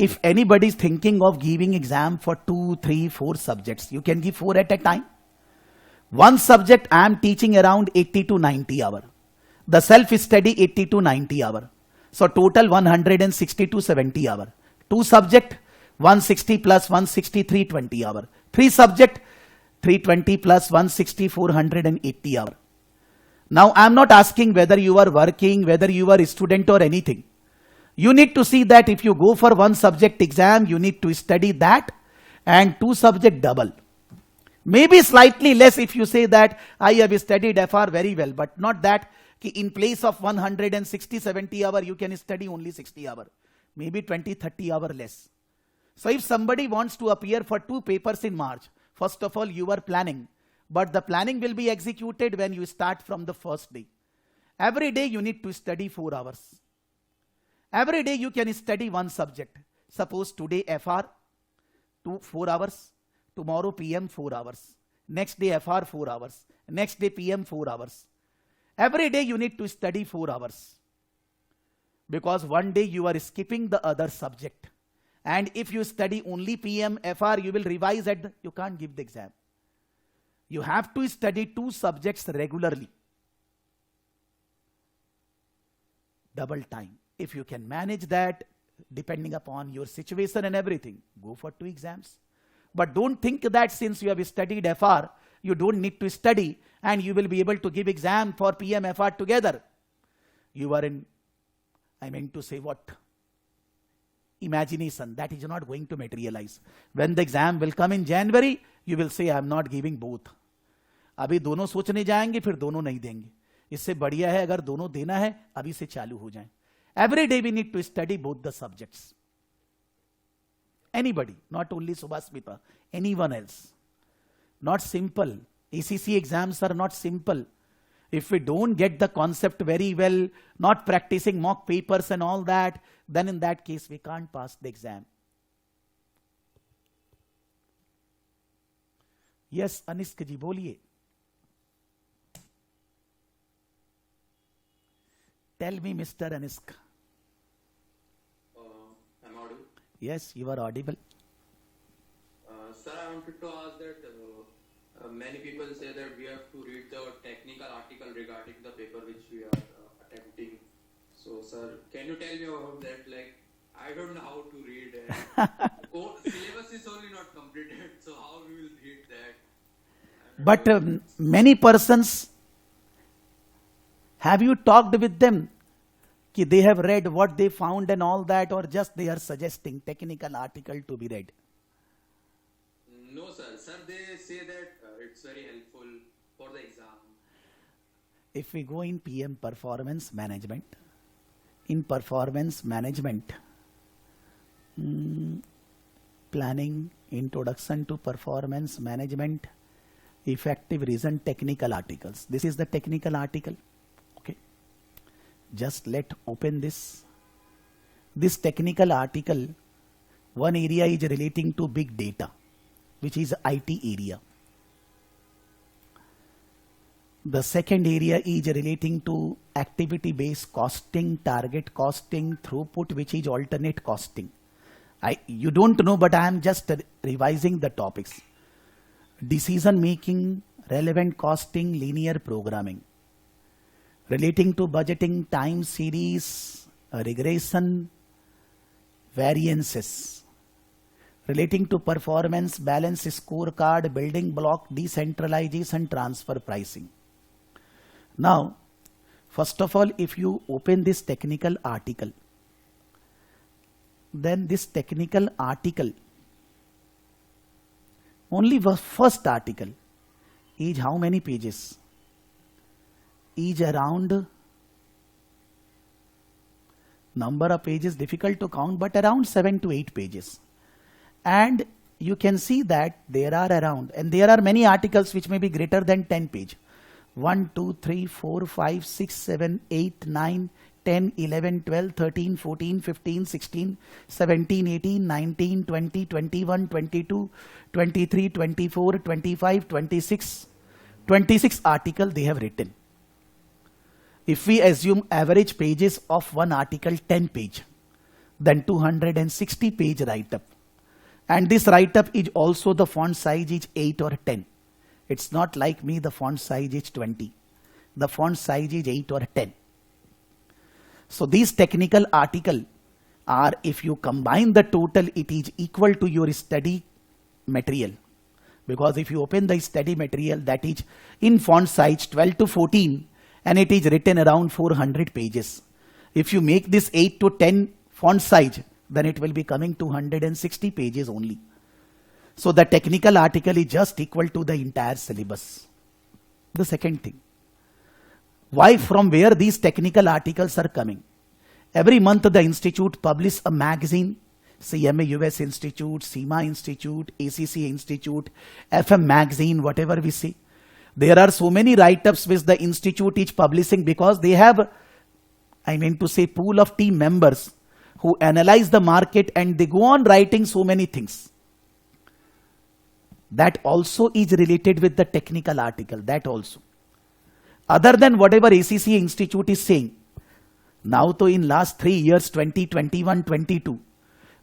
if anybody is thinking of giving exam for 2, 3, 4 subjects, you can give 4 at a time. One subject I am teaching around 80 to 90 hour. The self-study 80 to 90 hour. So total 160 to 70 hour. 2 subject 160 plus 160 320 hour. 3 subject 320 plus 160 480 hour. Now I am not asking whether you are working, whether you are a student or anything. You need to see that if you go for 1 subject exam, you need to study that, and 2 subject double. Maybe slightly less if you say that I have studied FR very well, but not that in place of 160-70 hour, you can study only 60 hour. Maybe 20-30 hour less. So if somebody wants to appear for 2 papers in March, first of all, you are planning. But the planning will be executed when you start from the first day. Every day you need to study 4 hours. Every day you can study 1 subject. Suppose today FR 4 hours. Tomorrow PM 4 hours. Next day FR 4 hours. Next day PM 4 hours. Every day you need to study 4 hours. Because one day you are skipping the other subject. And if you study only PM, FR, you will revise you can't give the exam. You have to study 2 subjects regularly. Double time. If you can manage that, depending upon your situation and everything, go for 2 exams. But don't think that since you have studied FR, you don't need to study and you will be able to give exam for PM, FR together. You are in, I meant to say what? Imagination. That is not going to materialize. When the exam will come in January, you will say I am not giving both. अभी दोनों सोचने जाएंगे फिर दोनों नहीं देंगे. इससे बढ़िया है अगर दोनों देना है अभी से चालू हो जाएं. Every day we need to study both the subjects. Anybody, not only Subhasmita, anyone else. Not simple. ACCA exams are not simple. If we don't get the concept very well, not practicing mock papers and all that, then in that case we can't pass the exam. Yes, Anisk ji, boliye. Tell me, Mr. Anisk. I'm audible? Yes, you are audible. Sir, I wanted to ask that many people say that we have to read the technical article regarding the paper which we are attempting. So, sir, can you tell me about that? Like, I don't know how to read it. Syllabus is only not completed, so how we will read that? But many persons, have you talked with them? Ki they have read what they found and all that, or just they are suggesting technical article to be read? No, sir. Sir, they say that it's very helpful for the exam. If we go in PM performance management, in performance management, planning, introduction to performance management, effective reason, technical articles. This is the technical article. Okay. Just let open this. This technical article, one area is relating to big data, which is IT area. The second area is relating to activity-based costing, target costing, throughput, which is alternate costing. You don't know, but I am just revising the topics. Decision making, relevant costing, linear programming. Relating to budgeting, time series, regression, variances. Relating to performance, balance scorecard, building block, decentralization, transfer pricing. Now, first of all, if you open this technical article, then this technical article, only the first article is how many pages? Is around, number of pages difficult to count, but around 7 to 8 pages. And you can see that there are around, and there are many articles which may be greater than 10 pages. 1, 2, 3, 4, 5, 6, 7, 8, 9, 10, 11, 12, 13, 14, 15, 16, 17, 18, 19, 20, 21, 22, 23, 24, 25, 26. 26 articles they have written. If we assume average pages of one article 10 page, then 260 page write-up. And this write-up is also the font size is 8 or 10. It's not like me, the font size is 20. The font size is 8 or 10. So these technical articles are, if you combine the total, it is equal to your study material. Because if you open the study material, that is in font size 12 to 14 and it is written around 400 pages. If you make this 8 to 10 font size, then it will be coming 260 pages only. So the technical article is just equal to the entire syllabus. The second thing, why, from where these technical articles are coming? Every month the institute publish a magazine, CMA US Institute, CIMA Institute, ACCA Institute, FM Magazine, whatever we see. There are so many write-ups which the institute is publishing because they have, pool of team members who analyze the market and they go on writing so many things. That also is related with the technical article, that also. Other than whatever ACCA Institute is saying, now to in last 3 years, 2021, 22,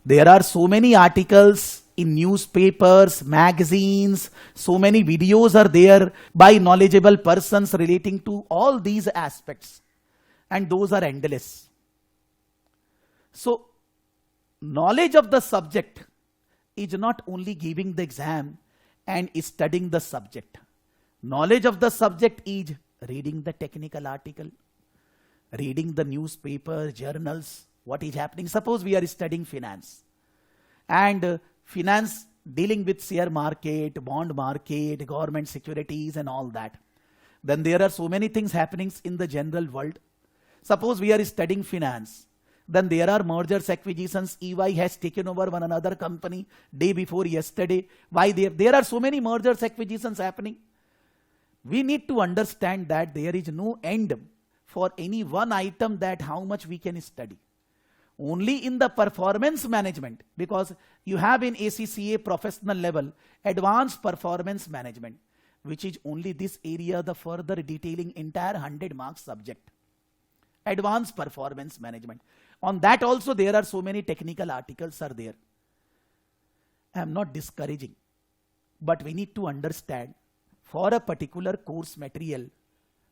there are so many articles in newspapers, magazines, so many videos are there by knowledgeable persons relating to all these aspects. And those are endless. So, knowledge of the subject is not only giving the exam and studying the subject. Knowledge of the subject is reading the technical article, reading the newspaper, journals, what is happening. Suppose we are studying finance and finance dealing with share market, bond market, government securities and all that. Then there are so many things happening in the general world. Suppose we are studying finance. Then there are mergers, acquisitions. EY has taken over one another company day before yesterday. Why there are so many mergers, acquisitions happening? We need to understand that there is no end for any one item that how much we can study. Only in the performance management, because you have in ACCA professional level, advanced performance management, which is only this area, the further detailing entire 100 marks subject. Advanced performance management. On that also there are so many technical articles are there. I am not discouraging, but we need to understand for a particular course material,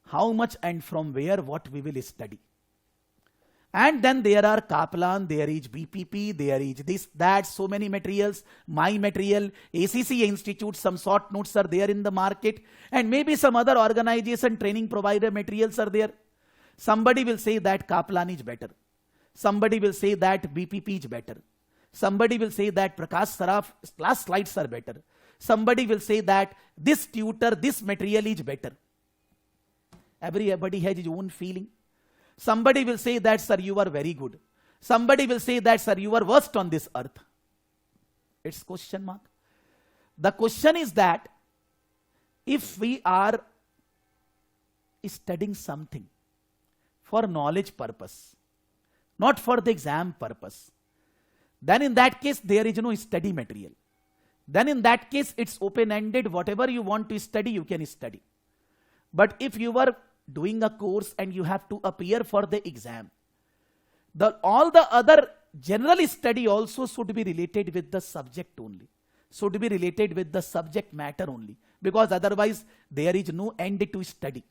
how much and from where what we will study. And then there are Kaplan, there is BPP, there is this, that, so many materials, my material, ACCA Institute, some short notes are there in the market, and maybe some other organization training provider materials are there. Somebody will say that Kaplan is better. Somebody will say that BPP is better. Somebody will say that Prakash Saraf class slides are better. Somebody will say that this tutor, this material is better. Everybody has his own feeling. Somebody will say that, sir, you are very good. Somebody will say that, sir, you are worst on this earth. It's question mark. The question is that if we are studying something for knowledge purpose, not for the exam purpose, then in that case there is no study material. Then in that case it's open-ended. Whatever you want to study, you can study. But if you are doing a course and you have to appear for the exam, all the other general study also should be related with the subject only. Should be related with the subject matter only. Because otherwise there is no end to study.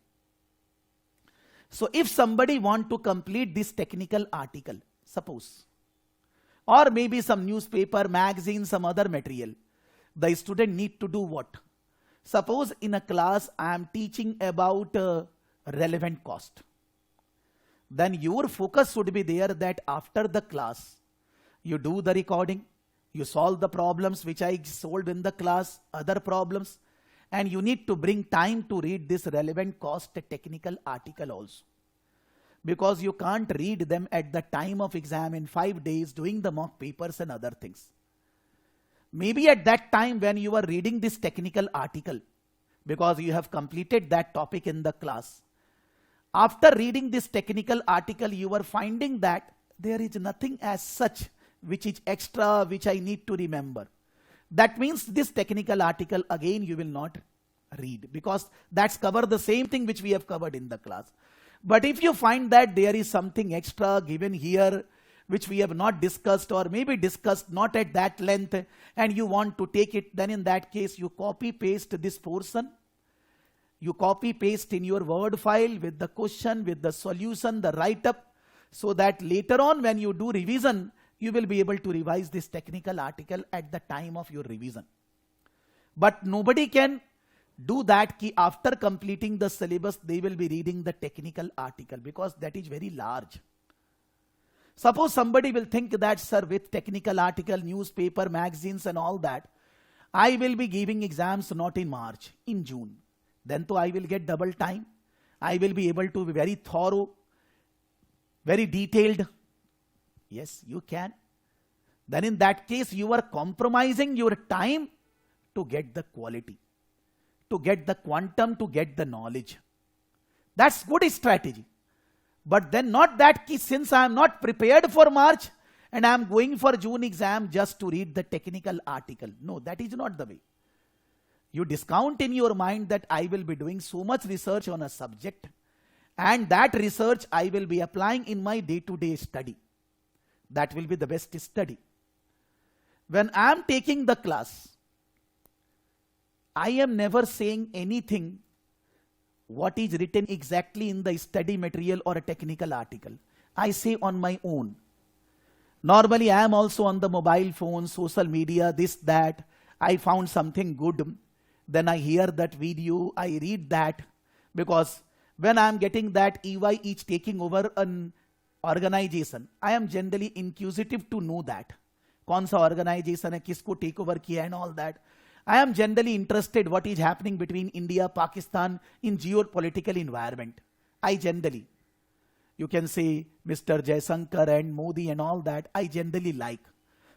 So if somebody want to complete this technical article, suppose, or maybe some newspaper, magazine, some other material, the student need to do what? Suppose in a class I am teaching about relevant cost. Then your focus should be there that after the class, you do the recording, you solve the problems which I solved in the class, other problems, and you need to bring time to read this relevant cost technical article also. Because you can't read them at the time of exam in 5 days doing the mock papers and other things. Maybe at that time when you are reading this technical article, because you have completed that topic in the class, after reading this technical article, you are finding that there is nothing as such which is extra, which I need to remember. That means this technical article again you will not read, because that's cover the same thing which we have covered in the class. But if you find that there is something extra given here, which we have not discussed or maybe discussed not at that length, and you want to take it, then in that case you copy paste this portion. You copy paste in your Word file with the question, with the solution, the write-up, so that later on when you do revision, you will be able to revise this technical article at the time of your revision. But nobody can do that ki after completing the syllabus, they will be reading the technical article, because that is very large. Suppose somebody will think that, sir, with technical article, newspaper, magazines and all that, I will be giving exams not in March, in June. Then to I will get double time. I will be able to be very thorough, very detailed. Yes, you can. Then in that case, you are compromising your time to get the quality, to get the quantum, to get the knowledge. That's good strategy. But then not that ki since I am not prepared for March and I am going for June exam just to read the technical article. No, that is not the way. You discount in your mind that I will be doing so much research on a subject, and that research I will be applying in my day-to-day study. That will be the best study. When I am taking the class, I am never saying anything what is written exactly in the study material or a technical article. I say on my own. Normally I am also on the mobile phone, social media, this, that. I found something good. Then I hear that video, I read that, because when I am getting that EY is taking over an organization, I am generally inquisitive to know that. कौन सा organization है, किसको take over किया and all that. I am generally interested what is happening between India, Pakistan in geopolitical environment. I generally, you can say Mr. Jaishankar and Modi and all that, I generally like.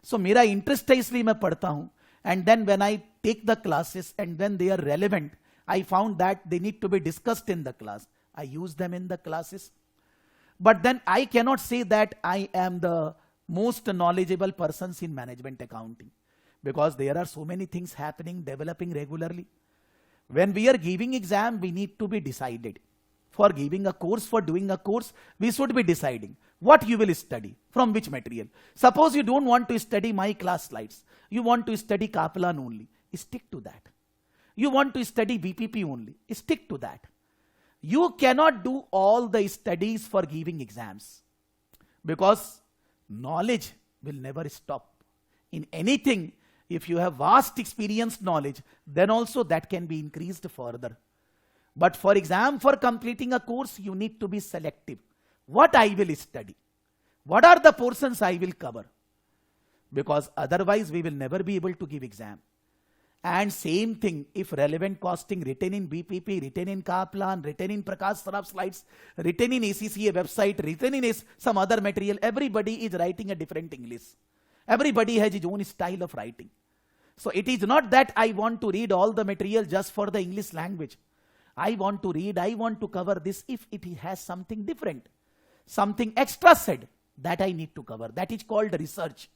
So मेरा interest है इसलिए मैं पढ़ता हूँ. And then when I take the classes and when they are relevant, I found that they need to be discussed in the class. I use them in the classes. But then I cannot say that I am the most knowledgeable persons in management accounting, because there are so many things happening, developing regularly. When we are giving exam, we need to be decided. For giving a course, for doing a course, we should be deciding what you will study, from which material. Suppose you don't want to study my class slides. You want to study Kaplan only. Stick to that. You want to study BPP only. Stick to that. You cannot do all the studies for giving exams, because knowledge will never stop. In anything, if you have vast experience knowledge, then also that can be increased further. But for exam, for completing a course, you need to be selective. What I will study? What are the portions I will cover? Because otherwise we will never be able to give exam. And same thing, if relevant costing written in BPP, written in Kaplan, written in Prakash Saraf slides, written in ACCA website, written in some other material, everybody is writing a different English. Everybody has his own style of writing. So it is not that I want to read all the material just for the English language. I want to read, I want to cover this if it has something different, something extra said that I need to cover. That is called research.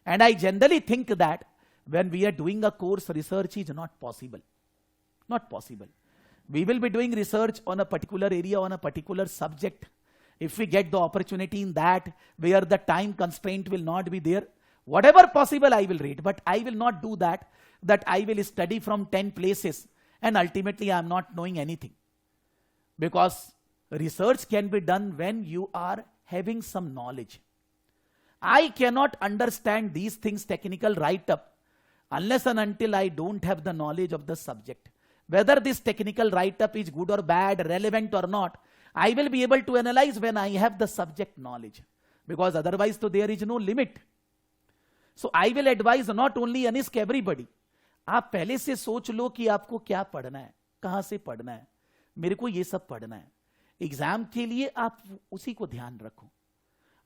And I generally think that when we are doing a course, research is not possible. Not possible. We will be doing research on a particular area, on a particular subject. If we get the opportunity in that, where the time constraint will not be there, whatever possible I will read. But I will not do that I will study from 10 places and ultimately I am not knowing anything. Because research can be done when you are having some knowledge. I cannot understand these things, technical write-up, unless and until I don't have the knowledge of the subject. Whether this technical write-up is good or bad, relevant or not, I will be able to analyze when I have the subject knowledge. Because otherwise तो there is no limit. So I will advise not only Anisk, everybody. आप पहले से सोच लो कि आपको क्या पढ़ना है, कहां से पढ़ना है, मेरे को ये सब पढ़ना है. एग्जाम के लिए आप उसी को ध्यान रखो.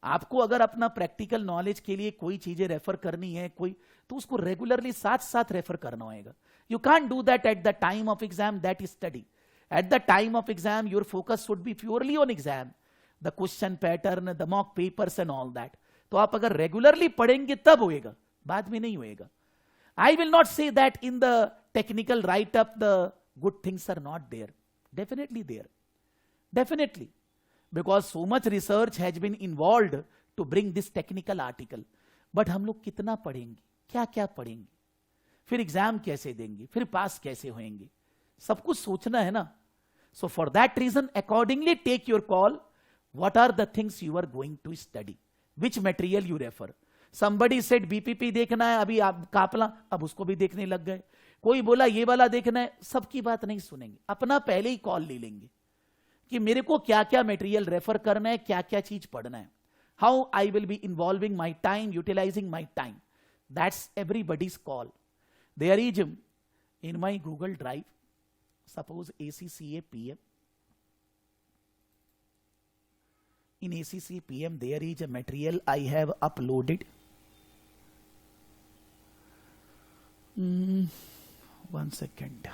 आपको अगर अपना प्रैक्टिकल नॉलेज के लिए कोई चीजें रेफर करनी है, कोई, तो उसको रेगुलरली साथ साथ रेफर करना होगा. You can't do that at the time of exam, that study. At the time of exam, your focus should be purely on exam. The question pattern, the mock papers and all that. तो आप अगर regularly पढ़ेंगे तब होएगा, बाद में नहीं होएगा. I will not say that in the technical write-up the good things are not there. Definitely there. Definitely. Because so much research has been involved to bring this technical article. But हम लोग कितना पढ़ेंगे, क्या क्या पढ़ेंगे, फिर exam कैसे देंगे, फिर पास कैसे होंगे, सब कुछ सोचना है ना. So for that reason, accordingly take your call. What are the things you are going to study? Which material you refer? Somebody said BPP देखना है, अभी आप कापला, अब उसको भी देखने लग गए. कोई बोला ये वाला देखना है, सबकी बात नहीं सुनेंगे, अपना पहले ही कॉल ले लेंगे कि मेरे को क्या क्या मटेरियल रेफर करना है, क्या क्या चीज पढ़ना है. How I will be involving my time, utilising my time, that's everybody's call. There is in my Google drive, suppose ACCA PM. In ACCA PM there is a material I have uploaded. One second.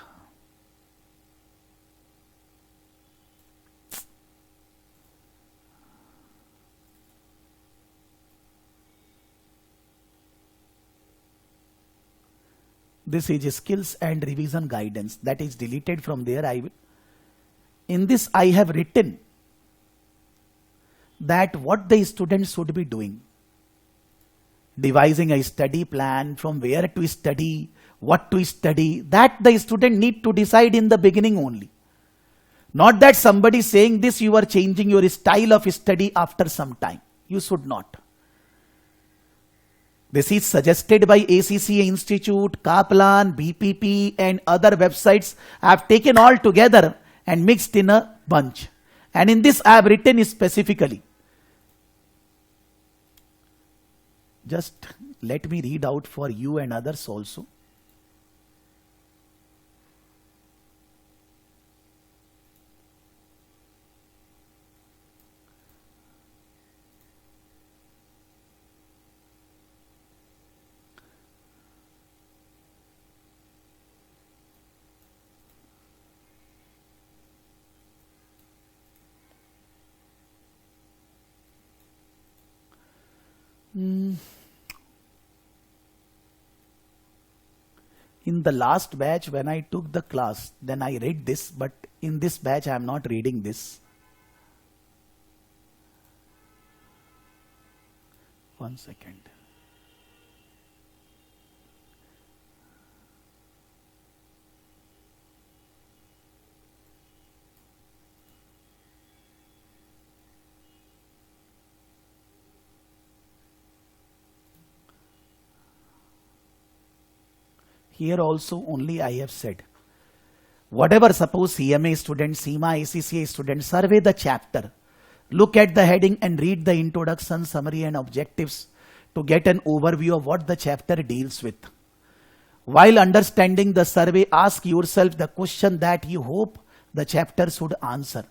This is skills and revision guidance, that is deleted from there. In this I have written that what the students should be doing, devising a study plan, from where to study, what to study, that the student need to decide in the beginning only. Not that somebody saying this, you are changing your style of study after some time. You should not. This is suggested by ACCA Institute, Kaplan, BPP and other websites. I have taken all together and mixed in a bunch. And in this I have written specifically. Just let me read out for you and others also. In the last batch when I took the class, then I read this, but in this batch I am not reading this. One second. Here also only I have said, whatever suppose CMA student, CIMA, ACCA student, survey the chapter, look at the heading and read the introduction, summary and objectives to get an overview of what the chapter deals with. While understanding the survey, ask yourself the question that you hope the chapter should answer,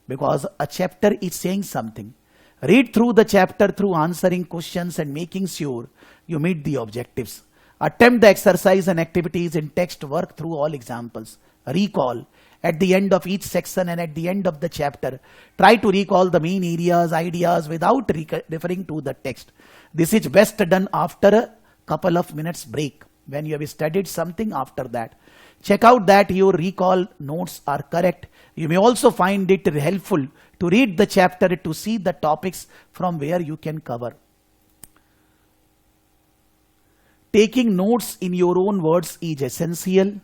because a chapter is saying something. Read through the chapter through answering questions and making sure you meet the objectives. Attempt the exercise and activities in text, work through all examples. Recall at the end of each section and at the end of the chapter. Try to recall the main areas, ideas without referring to the text. This is best done after a couple of minutes break. When you have studied something, after that, check out that your recall notes are correct. You may also find it helpful to read the chapter to see the topics from where you can cover. Taking notes in your own words is essential.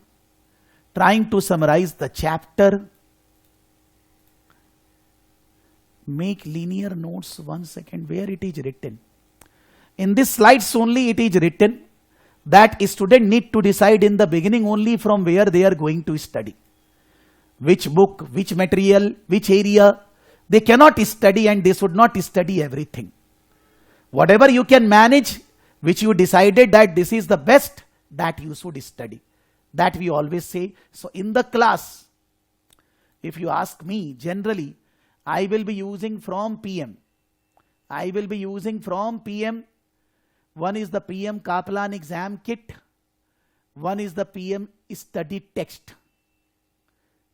Trying to summarize the chapter. Make linear notes. One second, where it is written. In this slides only it is written that a student need to decide in the beginning only from where they are going to study. Which book, which material, which area. They cannot study and they should not study everything. Whatever you can manage, which you decided that this is the best, that you should study. That we always say. So in the class, if you ask me, generally, I will be using from PM. I will be using from PM. One is the PM Kaplan exam kit. One is the PM study text.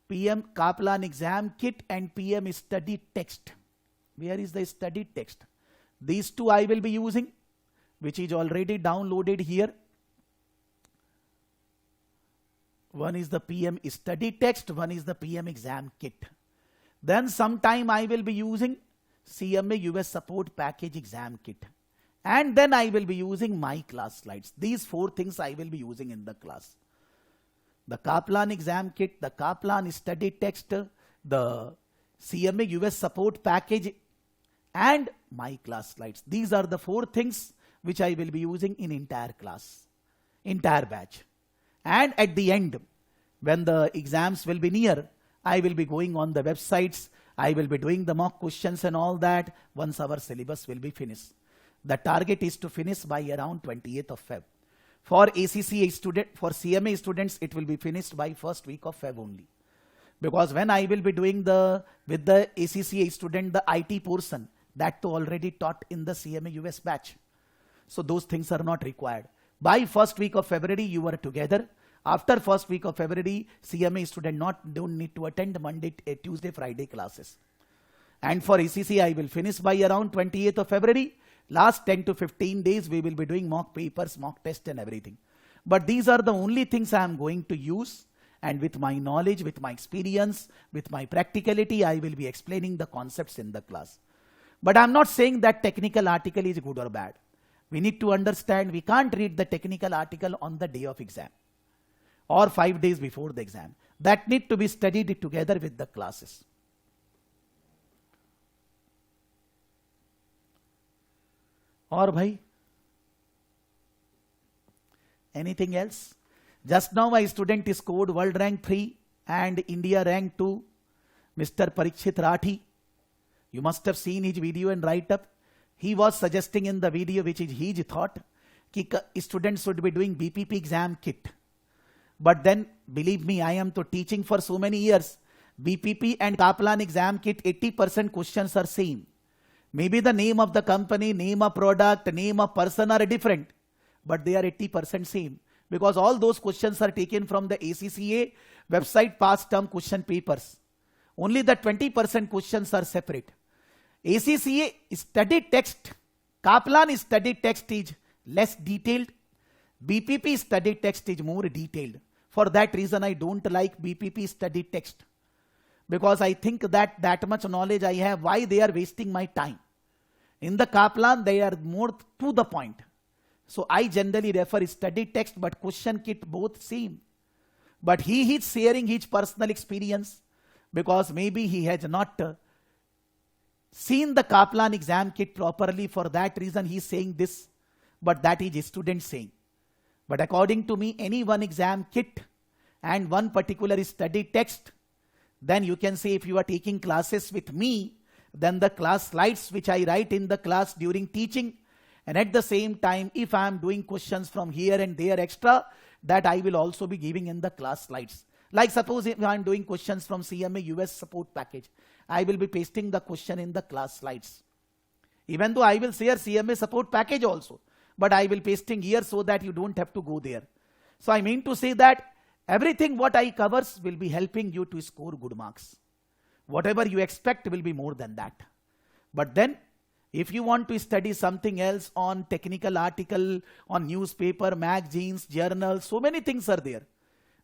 PM Kaplan exam kit and PM study text. Where is the study text? These two I will be using, which is already downloaded here. One is the PM study text, one is the PM exam kit. Then sometime I will be using CMA US support package exam kit. And then I will be using my class slides. These 4 things I will be using in the class. The Kaplan exam kit, the Kaplan study text, the CMA US support package, and my class slides. These are the 4 things which I will be using in entire class, entire batch. And at the end, when the exams will be near, I will be going on the websites, I will be doing the mock questions and all that once our syllabus will be finished. The target is to finish by around 28th of Feb. For ACCA student, for CMA students, it will be finished by first week of Feb only. Because when I will be doing with the ACCA student, the IT portion, that too already taught in the CMA US batch. So those things are not required. By first week of February, you are together. After first week of February, CMA student don't need to attend Monday, Tuesday, Friday classes. And for ACCA, I will finish by around 28th of February. Last 10 to 15 days, we will be doing mock papers, mock test and everything. But these are the only things I am going to use. And with my knowledge, with my experience, with my practicality, I will be explaining the concepts in the class. But I'm not saying that technical article is good or bad. We need to understand we can't read the technical article on the day of exam or 5 days before the exam. That need to be studied together with the classes. Or bhai, anything else? Just now my student scored world rank 3 and India rank 2, Mr. Parikshit Rathi. You must have seen his video and write up. He was suggesting in the video, which is his thought, that students should be doing BPP exam kit. But then, believe me, I am to teaching for so many years. BPP and Kaplan exam kit, 80% questions are same. Maybe the name of the company, name of product, name of person are different, but they are 80% same. Because all those questions are taken from the ACCA website past term question papers. Only the 20% questions are separate. ACCA study text, Kaplan study text is less detailed. BPP study text is more detailed. For that reason, I don't like BPP study text. Because I think that much knowledge I have, why they are wasting my time. In the Kaplan, they are more to the point. So I generally refer study text, but question kit both same. But he is sharing his personal experience because maybe he has not seen the Kaplan exam kit properly. For that reason, he is saying this, but that is a student saying. But according to me, any one exam kit and one particular study text, then you can say if you are taking classes with me, then the class slides which I write in the class during teaching, and at the same time, if I am doing questions from here and there extra, that I will also be giving in the class slides. Like suppose if I am doing questions from CMA US support package, I will be pasting the question in the class slides. Even though I will share CMA support package also, but I will pasting here so that you don't have to go there. So I mean to say that everything what I covers will be helping you to score good marks. Whatever you expect will be more than that. But then, if you want to study something else on technical article, on newspaper, magazines, journals, so many things are there.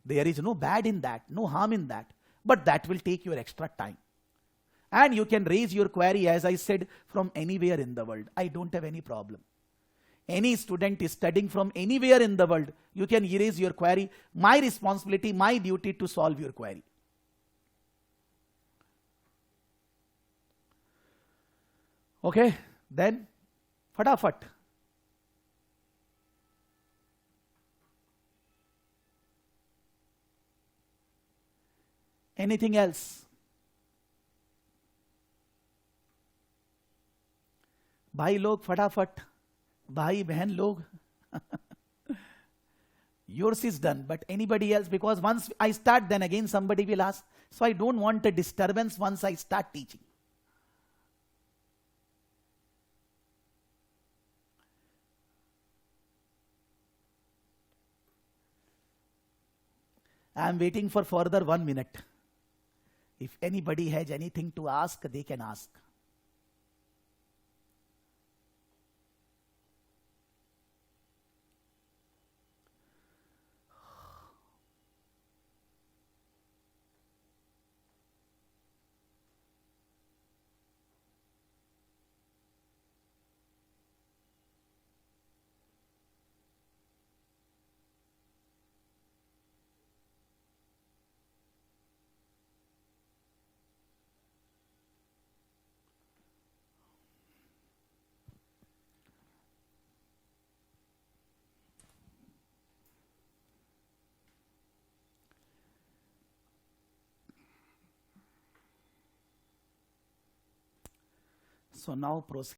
There is no bad in that, no harm in that. But that will take your extra time. And you can raise your query, as I said, from anywhere in the world. I don't have any problem. Any student is studying from anywhere in the world, you can erase your query. My responsibility, my duty to solve your query. Okay, then, fatafat. Anything else? भाई लोग फटाफट, भाई बहन लोग. Yours is done, but anybody else, because once I start, then again somebody will ask. So I don't want a disturbance once I start teaching. I am waiting for further 1 minute. If anybody has anything to ask, they can ask. So now proceed.